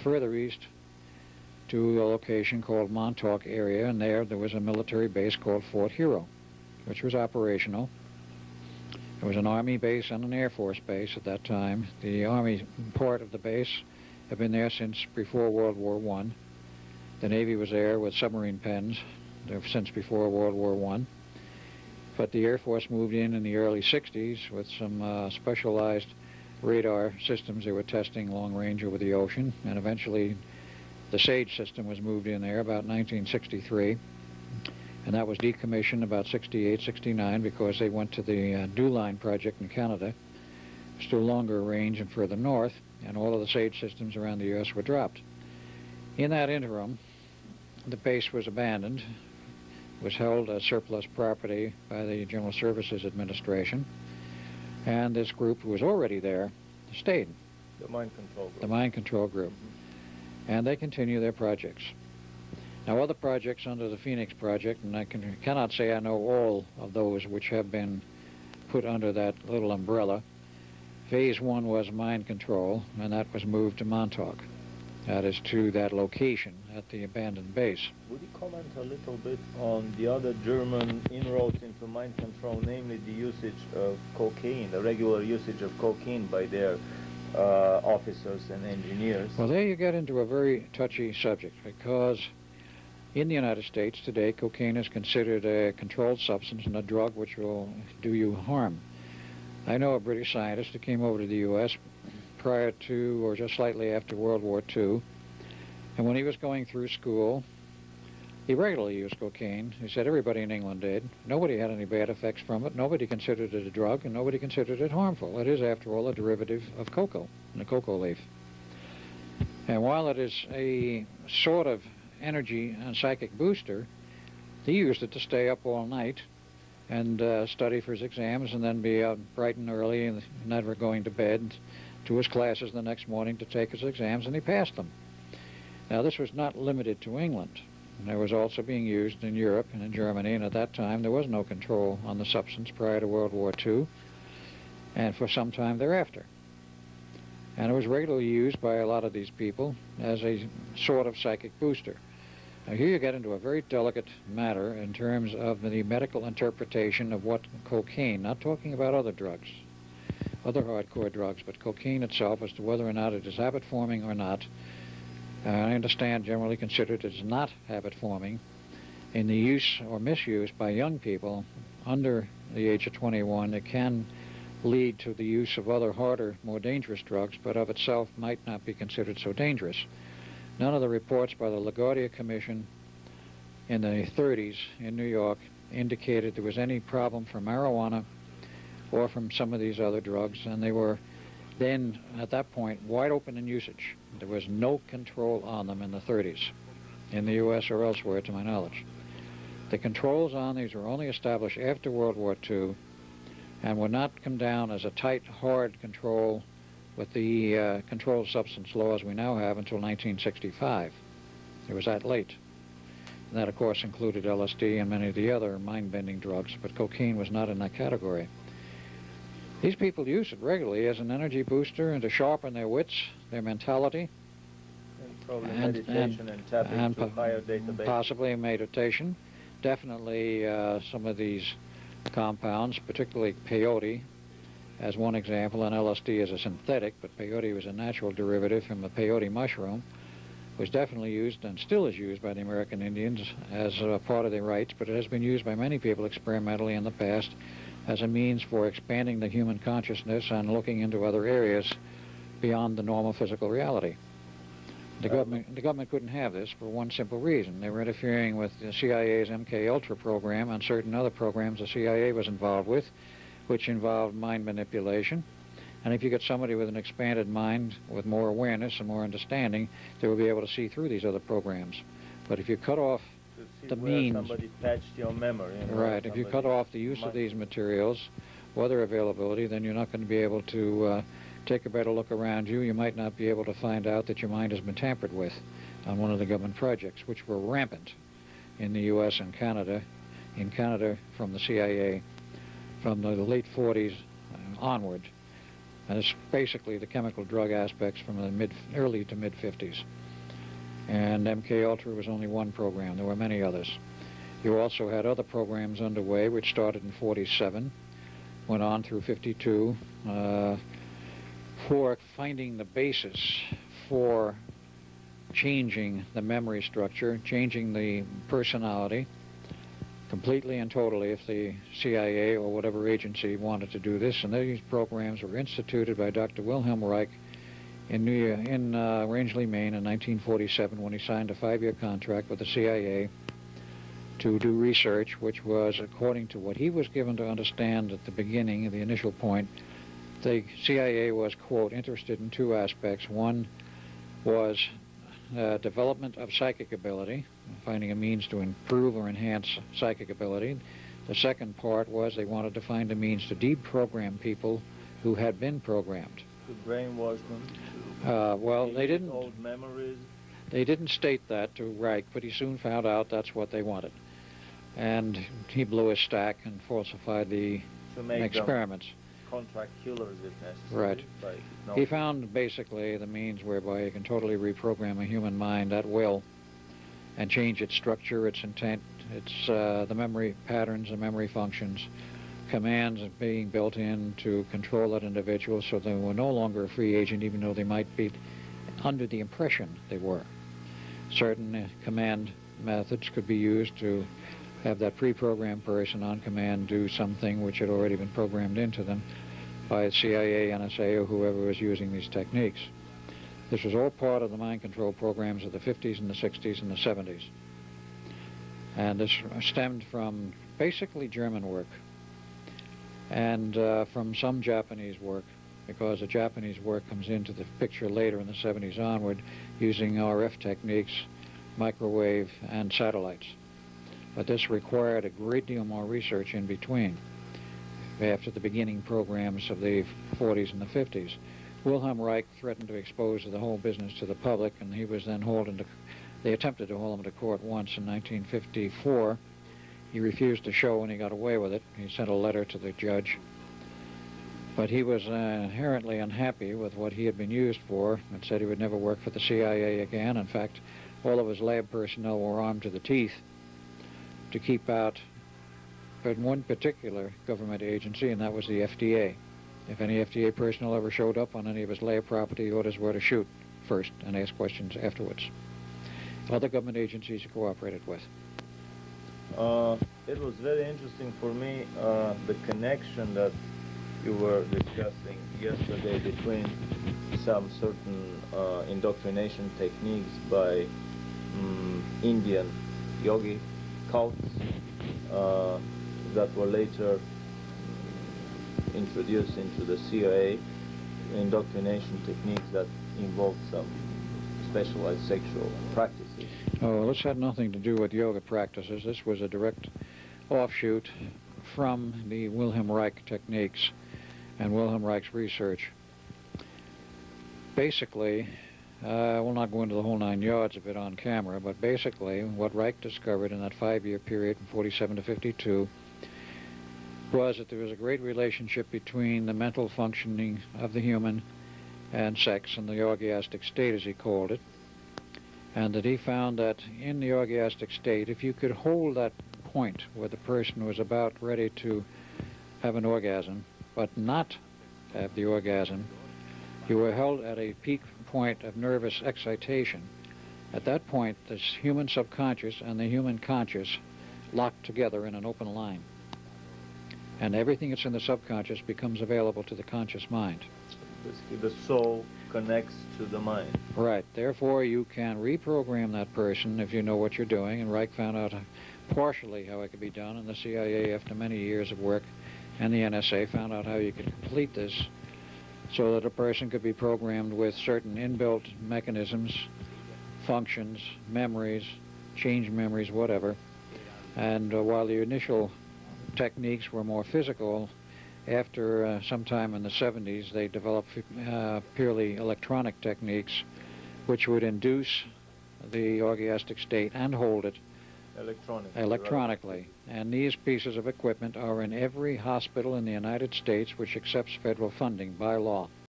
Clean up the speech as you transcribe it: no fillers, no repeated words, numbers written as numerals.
further east to a location called Montauk area, and there was a military base called Fort Hero, which was operational. It was an Army base and an Air Force base at that time. The Army part of the base had been there since before World War I. The Navy was there with submarine pens since before World War I. But the Air Force moved in the early 60s with some specialized radar systems they were testing long range over the ocean, and eventually the SAGE system was moved in there about 1963, and that was decommissioned about 68, 69 because they went to the DEW Line project in Canada, still longer range and further north, and all of the SAGE systems around the U.S. were dropped. In that interim, the base was abandoned, was held as surplus property by the General Services Administration, and this group who was already there stayed. The Mind Control Group. The Mind Control Group. And they continue their projects. Now, other projects under the Phoenix Project, and I cannot say I know all of those which have been put under that little umbrella. Phase 1 was mind control, and that was moved to Montauk. That is to that location at the abandoned base. Would you comment a little bit on the other German inroads into mind control, namely the usage of cocaine, the regular usage of cocaine by their officers and engineers? Well, there you get into a very touchy subject, because in the United States today, cocaine is considered a controlled substance and a drug which will do you harm. I know a British scientist who came over to the U.S. prior to or just slightly after World War II, and when he was going through school, he regularly used cocaine. He said everybody in England did. Nobody had any bad effects from it. Nobody considered it a drug, and nobody considered it harmful. It is, after all, a derivative of cocoa, the cocoa leaf. And while it is a sort of energy and psychic booster, he used it to stay up all night and study for his exams, and then be out bright and early and never going to bed, to his classes the next morning to take his exams, and he passed them. Now, this was not limited to England. It was also being used in Europe and in Germany, and at that time there was no control on the substance prior to World War II, and for some time thereafter. And it was regularly used by a lot of these people as a sort of psychic booster. Now, here you get into a very delicate matter in terms of the medical interpretation of what cocaine, not talking about other drugs, other hardcore drugs, but cocaine itself, as to whether or not it is habit-forming or not. I understand generally considered it is not habit-forming. In the use or misuse by young people under the age of 21, it can lead to the use of other harder, more dangerous drugs, but of itself might not be considered so dangerous. None of the reports by the LaGuardia Commission in the 30s in New York indicated there was any problem from marijuana or from some of these other drugs, and they were then, at that point, wide open in usage. There was no control on them in the 30s, in the U.S. or elsewhere, to my knowledge. The controls on these were only established after World War II and would not come down as a tight, hard control with the controlled substance laws we now have until 1965. It was that late. And that, of course, included LSD and many of the other mind-bending drugs, but cocaine was not in that category. These people use it regularly as an energy booster and to sharpen their wits, their mentality. And probably meditation and tapping into higher database. Possibly meditation. Definitely some of these compounds, particularly peyote, as one example, and LSD is a synthetic, but peyote was a natural derivative from the peyote mushroom, was definitely used and still is used by the American Indians as a part of their rites, but it has been used by many people experimentally in the past as a means for expanding the human consciousness and looking into other areas beyond the normal physical reality. The government couldn't have this for one simple reason. They were interfering with the CIA's MK-Ultra program and certain other programs the CIA was involved with, which involved mind manipulation. And if you get somebody with an expanded mind, with more awareness and more understanding, they will be able to see through these other programs. But if you cut off the means, somebody patched your memory. Right, if you cut off the use of these materials or their availability, then you're not going to be able to take a better look around you. You might not be able to find out that your mind has been tampered with on one of the government projects, which were rampant in the U.S. and Canada. In Canada, from the CIA, from the late 40s onward, And it's basically the chemical drug aspects from the early to mid-50s. And MK Ultra was only one program. There were many others. You also had other programs underway, which started in 47, went on through 52, for finding the basis for changing the memory structure, changing the personality, completely and totally if the CIA or whatever agency wanted to do this. And these programs were instituted by Dr. Wilhelm Reich in Rangeley, Maine in 1947 when he signed a 5-year contract with the CIA to do research, which was, according to what he was given to understand at the beginning, the initial point, the CIA was, quote, interested in 2 aspects. One was development of psychic ability, finding a means to improve or enhance psychic ability. The second part was they wanted to find a means to deprogram people who had been programmed. To brainwash them? Well, they didn't. Old memories? They didn't state that to Reich, but he soon found out that's what they wanted. And he blew his stack and falsified the experiments. Contract killers if necessary. Right. He found basically the means whereby you can totally reprogram a human mind at will and change its structure, its intent, its the memory patterns, the memory functions, commands being built in to control that individual so they were no longer a free agent, even though they might be under the impression they were. Certain command methods could be used to have that pre-programmed person on command do something which had already been programmed into them by CIA, NSA, or whoever was using these techniques. This was all part of the mind control programs of the 50s and the 60s and the 70s. And this stemmed from basically German work and from some Japanese work, because the Japanese work comes into the picture later in the 70s onward using RF techniques, microwave, and satellites. But this required a great deal more research in between after the beginning programs of the 40s and the 50s. Wilhelm Reich threatened to expose the whole business to the public, and he was then they attempted to hold him to court once in 1954. He refused to show and he got away with it. He sent a letter to the judge. But he was inherently unhappy with what he had been used for and said he would never work for the CIA again. In fact, all of his lab personnel were armed to the teeth to keep out but one particular government agency, and that was the FDA. If any FDA personnel ever showed up on any of his lab property, orders were to shoot first and ask questions afterwards. Other government agencies he cooperated with. It was very interesting for me, the connection that you were discussing yesterday between some certain indoctrination techniques by Indian yogi cults that were later introduced into the CIA, indoctrination techniques that involved some specialized sexual practices. Oh, this had nothing to do with yoga practices. This was a direct offshoot from the Wilhelm Reich techniques and Wilhelm Reich's research. Basically, we'll not go into the whole 9 yards of it on camera, but basically what Reich discovered in that 5-year period from 47 to 52 was that there was a great relationship between the mental functioning of the human and sex and the orgiastic state, as he called it, and that he found that in the orgiastic state, if you could hold that point where the person was about ready to have an orgasm, but not have the orgasm, you were held at a peak point of nervous excitation. At that point, this human subconscious and the human conscious locked together in an open line. And everything that's in the subconscious becomes available to the conscious mind. The soul connects to the mind. Right. Therefore, you can reprogram that person if you know what you're doing. And Reich found out partially how it could be done. And the CIA, after many years of work, and the NSA found out how you could complete this so that a person could be programmed with certain inbuilt mechanisms, functions, memories, change memories, whatever. And while the initial techniques were more physical, after sometime in the 70s, they developed purely electronic techniques which would induce the orgiastic state and hold it electronically. And these pieces of equipment are in every hospital in the United States which accepts federal funding by law.